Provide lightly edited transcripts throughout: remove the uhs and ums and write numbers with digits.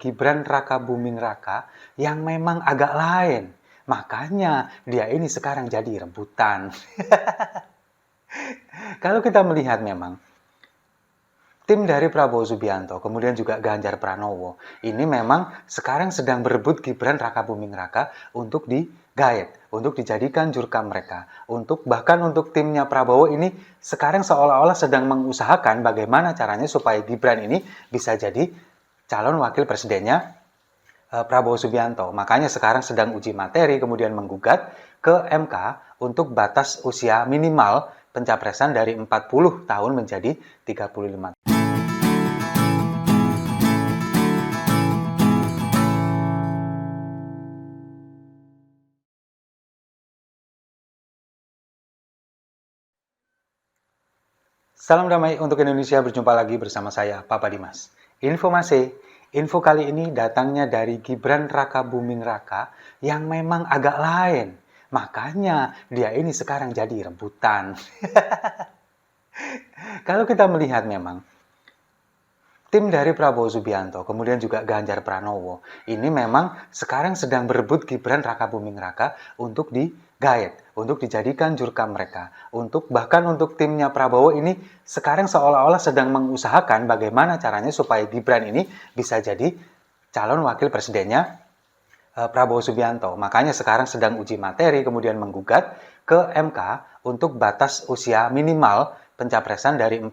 Gibran Rakabuming Raka yang memang agak lain. Makanya dia ini sekarang jadi rebutan. Kalau kita melihat memang tim dari Prabowo Subianto, kemudian juga Ganjar Pranowo, ini memang sekarang sedang berebut Gibran Rakabuming Raka untuk digaet, untuk dijadikan jurkam mereka. Bahkan untuk timnya Prabowo ini sekarang seolah-olah sedang mengusahakan bagaimana caranya supaya Gibran ini bisa jadi calon wakil presidennya Prabowo Subianto. Makanya sekarang sedang uji materi, kemudian menggugat ke MK untuk batas usia minimal pencapresan dari 40 tahun menjadi 35 tahun. Salam damai untuk Indonesia, berjumpa lagi bersama saya, Papa Dimas. Info kali ini datangnya dari Gibran Rakabuming Raka yang memang agak lain. Makanya dia ini sekarang jadi rebutan. Kalau kita melihat memang tim dari Prabowo Subianto, kemudian juga Ganjar Pranowo, ini memang sekarang sedang berebut Gibran Rakabuming Raka untuk digaet, untuk dijadikan jurkam mereka. Bahkan untuk timnya Prabowo ini sekarang seolah-olah sedang mengusahakan bagaimana caranya supaya Gibran ini bisa jadi calon wakil presidennya Prabowo Subianto. Makanya sekarang sedang uji materi, kemudian menggugat ke MK untuk batas usia minimal pencapresan dari 40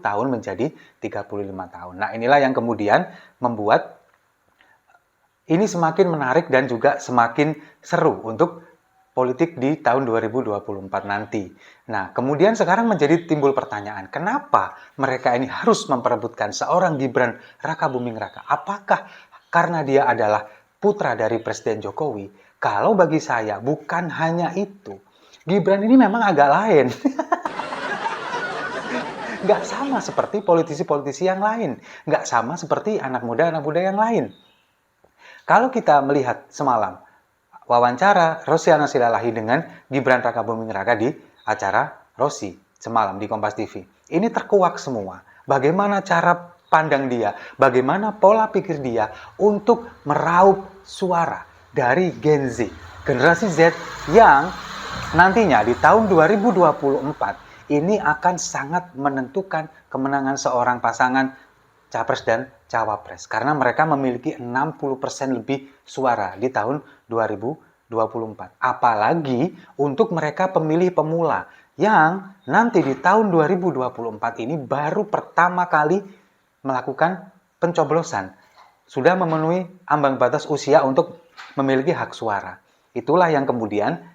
tahun menjadi 35 tahun. Nah, inilah yang kemudian membuat ini semakin menarik dan juga semakin seru untuk politik di tahun 2024 nanti. Nah, kemudian sekarang menjadi timbul pertanyaan, kenapa mereka ini harus memperebutkan seorang Gibran Rakabuming Raka? Apakah karena dia adalah putra dari Presiden Jokowi? Kalau bagi saya bukan hanya itu. Gibran ini memang agak lain. Nggak sama seperti politisi-politisi yang lain. Nggak sama seperti anak muda yang lain. Kalau kita melihat semalam wawancara Rosiana Silalahi dengan Gibran Rakabuming Raka di acara Rosi semalam di Kompas TV. Ini terkuak semua. Bagaimana cara pandang dia, bagaimana pola pikir dia untuk meraup suara dari Gen Z, generasi Z yang nantinya di tahun 2024 ini akan sangat menentukan kemenangan seorang pasangan capres dan cawapres. Karena mereka memiliki 60% lebih suara di tahun 2024. Apalagi untuk mereka pemilih pemula yang nanti di tahun 2024 ini baru pertama kali melakukan pencoblosan. Sudah memenuhi ambang batas usia untuk memiliki hak suara. Itulah yang kemudian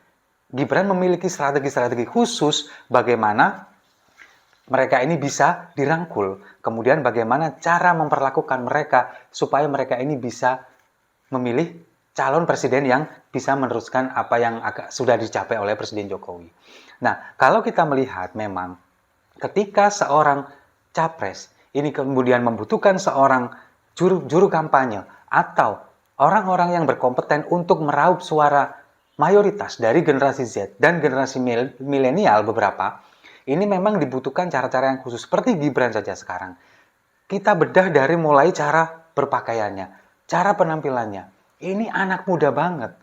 Gibran memiliki strategi-strategi khusus bagaimana mereka ini bisa dirangkul. Kemudian bagaimana cara memperlakukan mereka supaya mereka ini bisa memilih calon presiden yang bisa meneruskan apa yang sudah dicapai oleh Presiden Jokowi. Nah, kalau kita melihat memang ketika seorang capres ini kemudian membutuhkan seorang juru kampanye atau orang-orang yang berkompeten untuk meraup suara mayoritas dari generasi Z dan generasi milenial beberapa, ini memang dibutuhkan cara-cara yang khusus seperti Gibran saja sekarang. Kita bedah dari mulai cara berpakaiannya, cara penampilannya. Ini anak muda banget.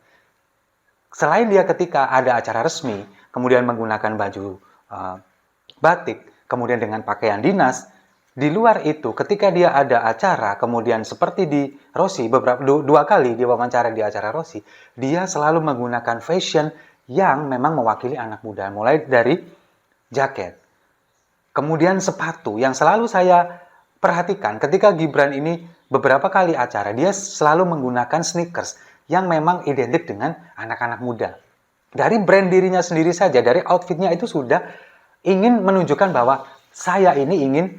Selain dia ketika ada acara resmi, kemudian menggunakan baju batik, kemudian dengan pakaian dinas, di luar itu ketika dia ada acara, kemudian seperti di Rosi, dua kali dia wawancara di acara Rosi, dia selalu menggunakan fashion yang memang mewakili anak muda, mulai dari jaket, kemudian sepatu yang selalu saya perhatikan ketika Gibran ini beberapa kali acara, dia selalu menggunakan sneakers yang memang identik dengan anak-anak muda. Dari brand dirinya sendiri saja, dari outfitnya itu sudah ingin menunjukkan bahwa saya ini ingin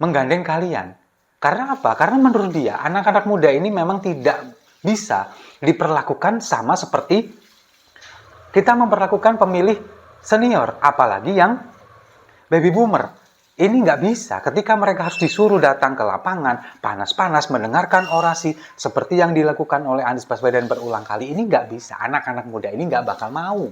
menggandeng kalian. Karena apa? Karena menurut dia, anak-anak muda ini memang tidak bisa diperlakukan sama seperti kita memperlakukan pemilih senior, apalagi yang baby boomer. Ini nggak bisa ketika mereka harus disuruh datang ke lapangan, panas-panas, mendengarkan orasi seperti yang dilakukan oleh Anies Baswedan berulang kali. Ini nggak bisa, anak-anak muda ini nggak bakal mau.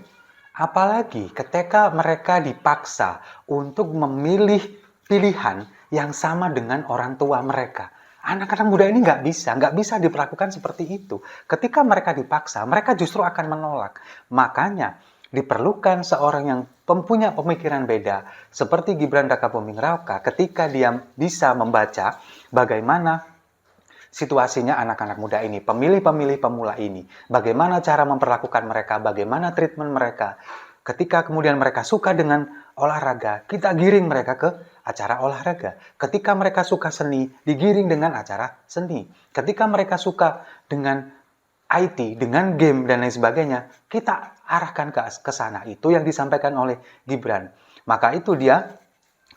Apalagi ketika mereka dipaksa untuk memilih pilihan yang sama dengan orang tua mereka. Anak-anak muda ini nggak bisa diperlakukan seperti itu. Ketika mereka dipaksa, mereka justru akan menolak. Makanya diperlukan seorang yang mempunyai pemikiran beda, seperti Gibran Rakabuming Raka, ketika dia bisa membaca bagaimana situasinya anak-anak muda ini, pemilih-pemilih pemula ini, bagaimana cara memperlakukan mereka, bagaimana treatment mereka. Ketika kemudian mereka suka dengan olahraga, kita giring mereka ke acara olahraga. Ketika mereka suka seni, digiring dengan acara seni. Ketika mereka suka dengan IT, dengan game dan lain sebagainya, kita arahkan ke sana. Itu yang disampaikan oleh Gibran. Maka itu dia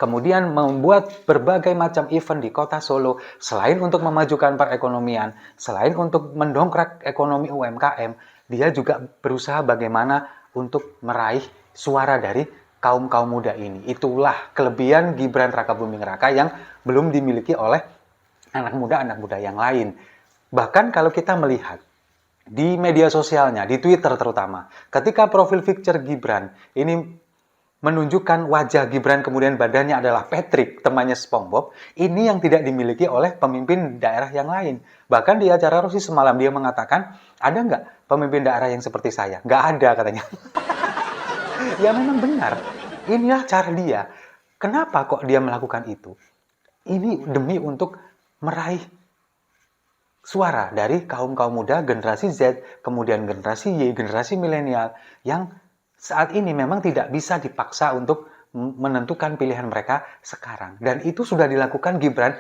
kemudian membuat berbagai macam event di kota Solo, selain untuk memajukan perekonomian, selain untuk mendongkrak ekonomi UMKM, dia juga berusaha bagaimana untuk meraih suara dari kaum-kaum muda ini. Itulah kelebihan Gibran Rakabuming Raka yang belum dimiliki oleh anak muda yang lain. Bahkan kalau kita melihat di media sosialnya, di Twitter terutama, ketika profil picture Gibran ini menunjukkan wajah Gibran kemudian badannya adalah Patrick, temannya SpongeBob, ini yang tidak dimiliki oleh pemimpin daerah yang lain. Bahkan di acara Rosi semalam dia mengatakan, ada nggak pemimpin daerah yang seperti saya? Nggak ada katanya. Ya memang benar, inilah cara dia. Kenapa kok dia melakukan itu? Ini demi untuk meraih suara dari kaum-kaum muda, generasi Z, kemudian generasi Y, generasi milenial, yang saat ini memang tidak bisa dipaksa untuk menentukan pilihan mereka sekarang. Dan itu sudah dilakukan Gibran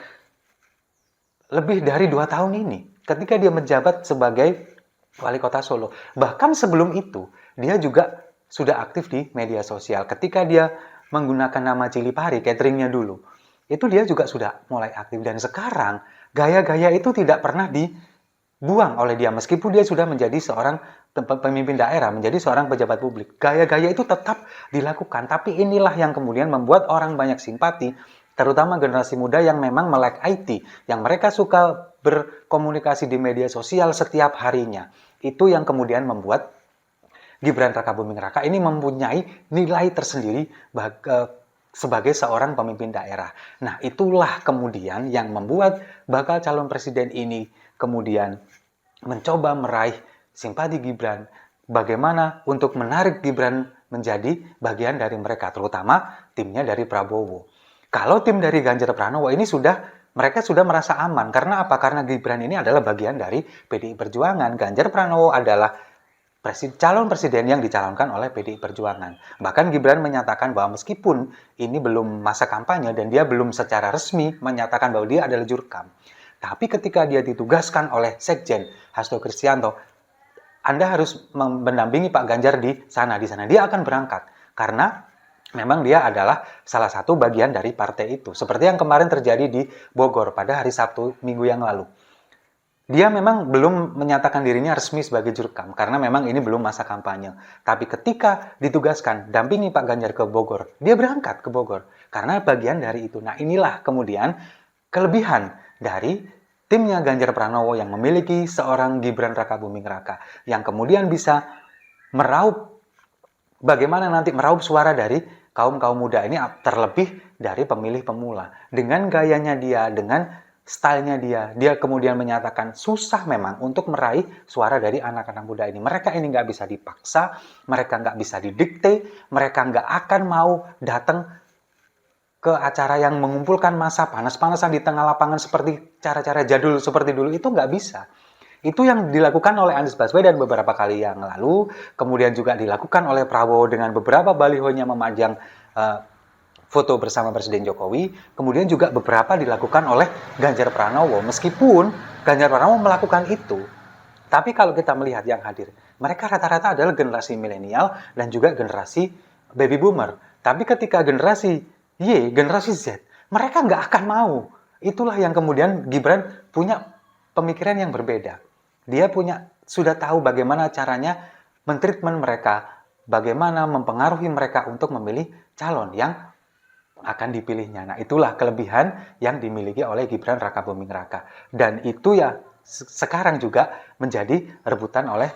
lebih dari 2 tahun ini, ketika dia menjabat sebagai wali kota Solo. Bahkan sebelum itu, dia juga sudah aktif di media sosial. Ketika dia menggunakan nama Cilipari, cateringnya dulu, itu dia juga sudah mulai aktif. Dan sekarang, gaya-gaya itu tidak pernah dibuang oleh dia. Meskipun dia sudah menjadi seorang pemimpin daerah, menjadi seorang pejabat publik. Gaya-gaya itu tetap dilakukan. Tapi inilah yang kemudian membuat orang banyak simpati, terutama generasi muda yang memang melek IT, yang mereka suka berkomunikasi di media sosial setiap harinya. Itu yang kemudian membuat Gibran Rakabuming Raka ini mempunyai nilai tersendiri sebagai seorang pemimpin daerah. Nah, itulah kemudian yang membuat bakal calon presiden ini kemudian mencoba meraih simpati Gibran. Bagaimana untuk menarik Gibran menjadi bagian dari mereka, terutama timnya dari Prabowo. Kalau tim dari Ganjar Pranowo ini mereka sudah merasa aman. Karena apa? Karena Gibran ini adalah bagian dari PDI Perjuangan. Ganjar Pranowo adalah calon presiden yang dicalonkan oleh PDI Perjuangan. Bahkan Gibran menyatakan bahwa meskipun ini belum masa kampanye dan dia belum secara resmi menyatakan bahwa dia adalah jurkam, tapi ketika dia ditugaskan oleh Sekjen Hasto Kristianto, Anda harus mendampingi Pak Ganjar di sana dia akan berangkat. Karena memang dia adalah salah satu bagian dari partai itu. Seperti yang kemarin terjadi di Bogor pada hari Sabtu minggu yang lalu. Dia memang belum menyatakan dirinya resmi sebagai jurkam, karena memang ini belum masa kampanye. Tapi ketika ditugaskan, dampingi Pak Ganjar ke Bogor, dia berangkat ke Bogor, karena bagian dari itu. Nah, inilah kemudian kelebihan dari timnya Ganjar Pranowo yang memiliki seorang Gibran Rakabuming Raka, yang kemudian bisa bagaimana nanti meraup suara dari kaum-kaum muda ini, terlebih dari pemilih pemula. Dengan gayanya dia, dengan stylenya dia kemudian menyatakan susah memang untuk meraih suara dari anak-anak muda ini. Mereka ini nggak bisa dipaksa, mereka nggak bisa didikte, mereka nggak akan mau datang ke acara yang mengumpulkan massa panas-panasan di tengah lapangan seperti cara-cara jadul seperti dulu, itu nggak bisa. Itu yang dilakukan oleh Anies Baswedan beberapa kali yang lalu, kemudian juga dilakukan oleh Prabowo dengan beberapa balihonya memajang foto bersama Presiden Jokowi, kemudian juga beberapa dilakukan oleh Ganjar Pranowo. Meskipun Ganjar Pranowo melakukan itu, tapi kalau kita melihat yang hadir, mereka rata-rata adalah generasi milenial dan juga generasi baby boomer. Tapi ketika generasi Y, generasi Z, mereka nggak akan mau. Itulah yang kemudian Gibran punya pemikiran yang berbeda. Dia sudah tahu bagaimana caranya mentreatment mereka, bagaimana mempengaruhi mereka untuk memilih calon yang akan dipilihnya. Nah, itulah kelebihan yang dimiliki oleh Gibran Rakabuming Raka. Dan itu ya sekarang juga menjadi rebutan oleh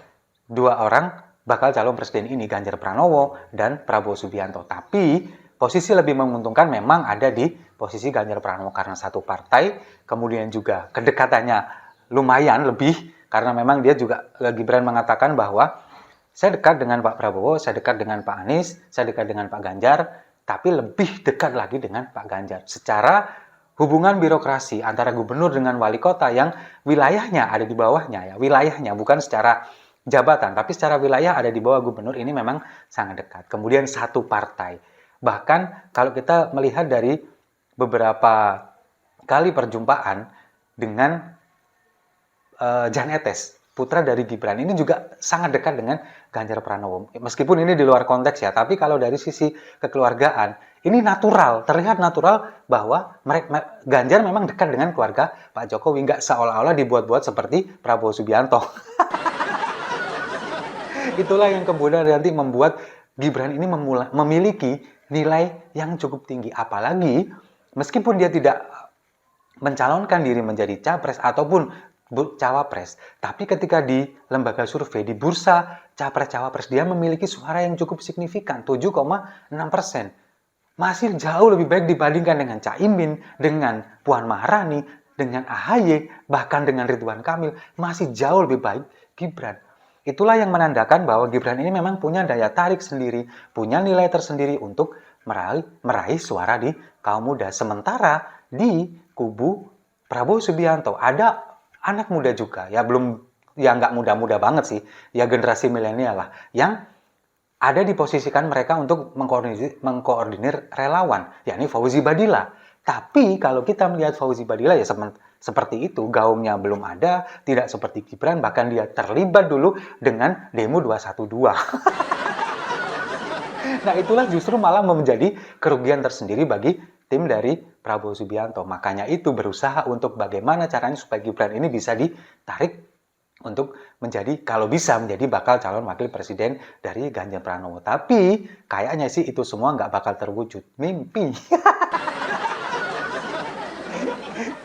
dua orang bakal calon presiden ini, Ganjar Pranowo dan Prabowo Subianto. Tapi posisi lebih menguntungkan memang ada di posisi Ganjar Pranowo karena satu partai, kemudian juga kedekatannya lumayan lebih, karena memang dia juga, Gibran mengatakan bahwa saya dekat dengan Pak Prabowo, saya dekat dengan Pak Anies, saya dekat dengan Pak Ganjar, tapi lebih dekat lagi dengan Pak Ganjar. Secara hubungan birokrasi antara gubernur dengan wali kota yang wilayahnya ada di bawahnya, ya wilayahnya, bukan secara jabatan, tapi secara wilayah ada di bawah gubernur, ini memang sangat dekat. Kemudian satu partai. Bahkan kalau kita melihat dari beberapa kali perjumpaan dengan Jan Etes, putra dari Gibran, ini juga sangat dekat dengan Ganjar Pranowo. Meskipun ini di luar konteks ya, tapi kalau dari sisi kekeluargaan, ini natural, terlihat natural bahwa Ganjar memang dekat dengan keluarga Pak Jokowi, nggak seolah-olah dibuat-buat seperti Prabowo Subianto. Itulah yang kemudian nanti membuat Gibran ini memiliki nilai yang cukup tinggi. Apalagi meskipun dia tidak mencalonkan diri menjadi capres ataupun cawapres, tapi ketika di lembaga survei, di bursa capres-cawapres, dia memiliki suara yang cukup signifikan, 7,6%. Masih jauh lebih baik dibandingkan dengan Caimin, dengan Puan Maharani, dengan AHY, bahkan dengan Ridwan Kamil. Masih jauh lebih baik Gibran. Itulah yang menandakan bahwa Gibran ini memang punya daya tarik sendiri, punya nilai tersendiri untuk meraih suara di kaum muda. Sementara di kubu Prabowo Subianto ada anak muda juga, ya belum, ya nggak muda-muda banget sih, ya generasi milenial lah, yang ada diposisikan mereka untuk mengkoordinir relawan, yakni Fauzi Badilla. Tapi kalau kita melihat Fauzi Badilla ya seperti itu, gaungnya belum ada, tidak seperti Gibran, bahkan dia terlibat dulu dengan demo 212. Nah itulah justru malah menjadi kerugian tersendiri bagi tim dari Prabowo Subianto. Makanya itu berusaha untuk bagaimana caranya supaya Gibran ini bisa ditarik untuk menjadi, kalau bisa menjadi bakal calon wakil presiden dari Ganjar Pranowo. Tapi kayaknya sih itu semua nggak bakal terwujud. Mimpi.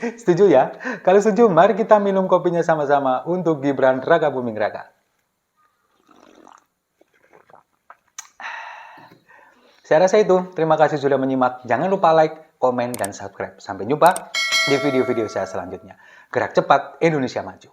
Setuju ya? Kalau setuju, mari kita minum kopinya sama-sama untuk Gibran Raka Buming Raka. Saya rasa itu. Terima kasih sudah menyimak. Jangan lupa like, komen, dan subscribe. Sampai jumpa di video-video saya selanjutnya. Gerak cepat, Indonesia maju.